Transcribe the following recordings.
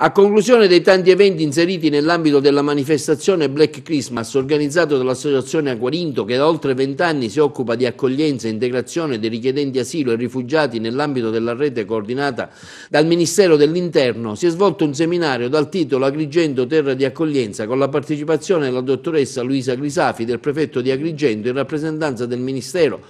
A conclusione dei tanti eventi inseriti nell'ambito della manifestazione Black Christmas organizzato dall'Associazione Aquarinto, che da oltre 20 anni si occupa di accoglienza e integrazione dei richiedenti asilo e rifugiati nell'ambito della rete coordinata dal Ministero dell'Interno, si è svolto un seminario dal titolo Agrigento Terra di Accoglienza con la partecipazione della dottoressa Luisa Crisafi, del prefetto di Agrigento, in rappresentanza del Ministero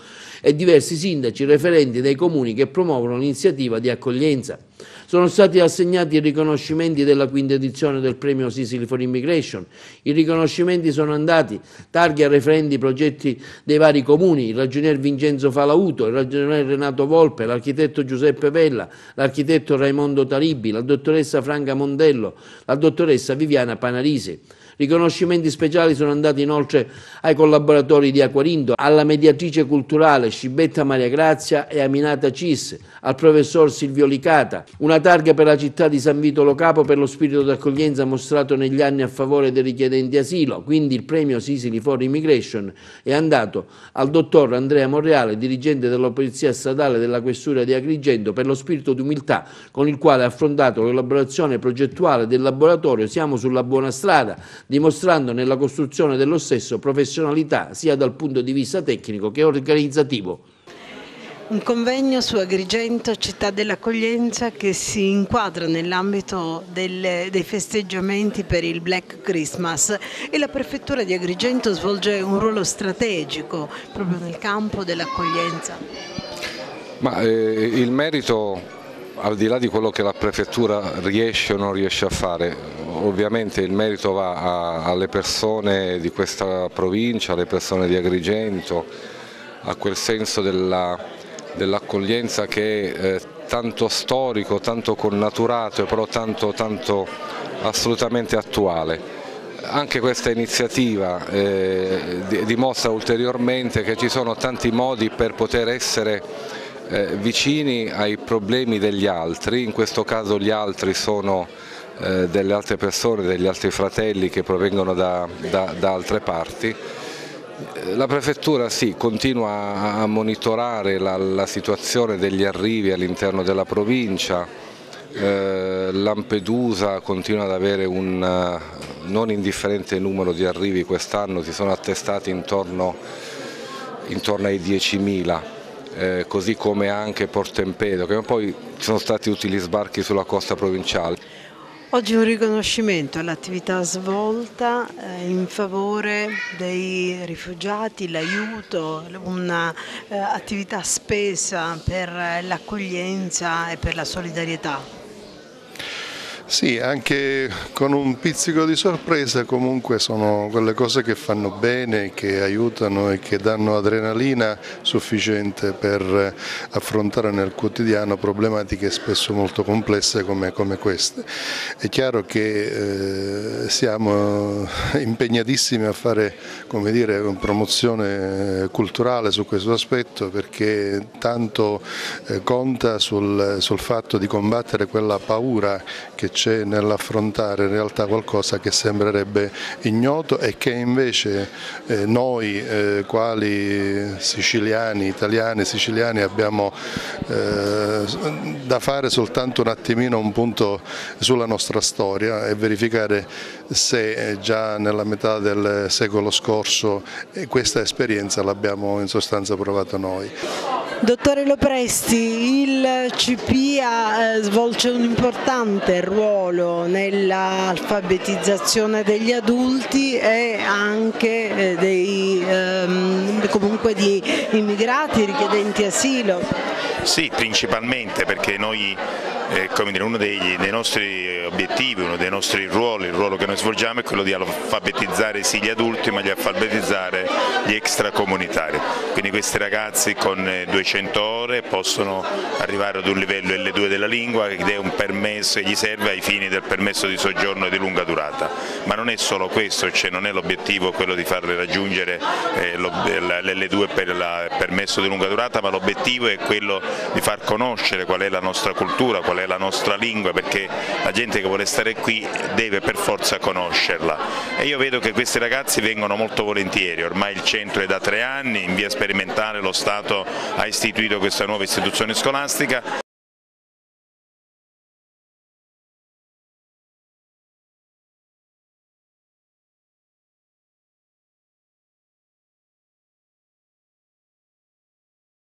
e diversi sindaci referenti dei comuni che promuovono l'iniziativa di accoglienza. Sono stati assegnati i riconoscimenti della quinta edizione del premio Sicily for Immigration. I riconoscimenti sono andati targhi a referenti progetti dei vari comuni, il ragionier Vincenzo Falauto, il ragionier Renato Volpe, l'architetto Giuseppe Vella, l'architetto Raimondo Taribi, la dottoressa Franca Mondello, la dottoressa Viviana Panarisi. Riconoscimenti speciali sono andati inoltre ai collaboratori di Aquarinto, alla mediatrice culturale Scibetta Maria Grazia e Aminata Cis, al professor Silvio Licata, una targa per la città di San Vito Lo Capo per lo spirito d'accoglienza mostrato negli anni a favore dei richiedenti asilo. Quindi il premio Sicily for Immigration è andato al dottor Andrea Monreale, dirigente della Polizia Statale della Questura di Agrigento, per lo spirito di umiltà con il quale ha affrontato l'elaborazione progettuale del laboratorio. Siamo sulla buona strada, dimostrando nella costruzione dello stesso professionalità sia dal punto di vista tecnico che organizzativo. Un convegno su Agrigento, città dell'accoglienza, che si inquadra nell'ambito dei festeggiamenti per il Black Christmas, e la Prefettura di Agrigento svolge un ruolo strategico proprio nel campo dell'accoglienza. Il merito, al di là di quello che la Prefettura riesce o non riesce a fare, ovviamente il merito va alle persone di questa provincia, alle persone di Agrigento, a quel senso dell'accoglienza che è tanto storico, tanto connaturato e però tanto assolutamente attuale. Anche questa iniziativa dimostra ulteriormente che ci sono tanti modi per poter essere vicini ai problemi degli altri. In questo caso gli altri sono delle altre persone, degli altri fratelli che provengono da altre parti. La Prefettura sì, continua a monitorare la situazione degli arrivi all'interno della provincia. Lampedusa continua ad avere un non indifferente numero di arrivi quest'anno, si sono attestati intorno ai 10.000. Così come anche Porto Empedocle, che poi ci sono stati utili sbarchi sulla costa provinciale. Oggi un riconoscimento all'attività svolta in favore dei rifugiati, l'aiuto, un'attività spesa per l'accoglienza e per la solidarietà. Sì, anche con un pizzico di sorpresa, comunque sono quelle cose che fanno bene, che aiutano e che danno adrenalina sufficiente per affrontare nel quotidiano problematiche spesso molto complesse come queste. È chiaro che siamo impegnatissimi a fare, come dire, una promozione culturale su questo aspetto, perché tanto conta sul fatto di combattere quella paura che c'è nell'affrontare in realtà qualcosa che sembrerebbe ignoto e che invece noi quali siciliani, italiani, siciliani abbiamo da fare soltanto un attimino un punto sulla nostra storia e verificare se già nella metà del secolo scorso questa esperienza l'abbiamo in sostanza provata noi. Dottore Lopresti, il CPIA svolge un importante ruolo nell'alfabetizzazione degli adulti e anche comunque di immigrati richiedenti asilo. Sì, principalmente perché noi, come dire, uno dei nostri obiettivi, uno dei nostri ruoli, il ruolo che noi svolgiamo è quello di alfabetizzare sì gli adulti, ma di alfabetizzare gli extracomunitari. Quindi questi ragazzi con 200 ore possono arrivare ad un livello L2 della lingua ed è un permesso che gli serve ai fini del permesso di soggiorno di lunga durata. Ma non è solo questo, cioè non è l'obiettivo quello di farle raggiungere l'L2 per il permesso di lunga durata, ma l'obiettivo è quello di far conoscere qual è la nostra cultura, qual è la nostra lingua, perché la gente che vuole stare qui deve per forza conoscerla. E io vedo che questi ragazzi vengono molto volentieri, ormai il centro è da 3 anni, in via sperimentale lo Stato ha istituito questa nuova istituzione scolastica.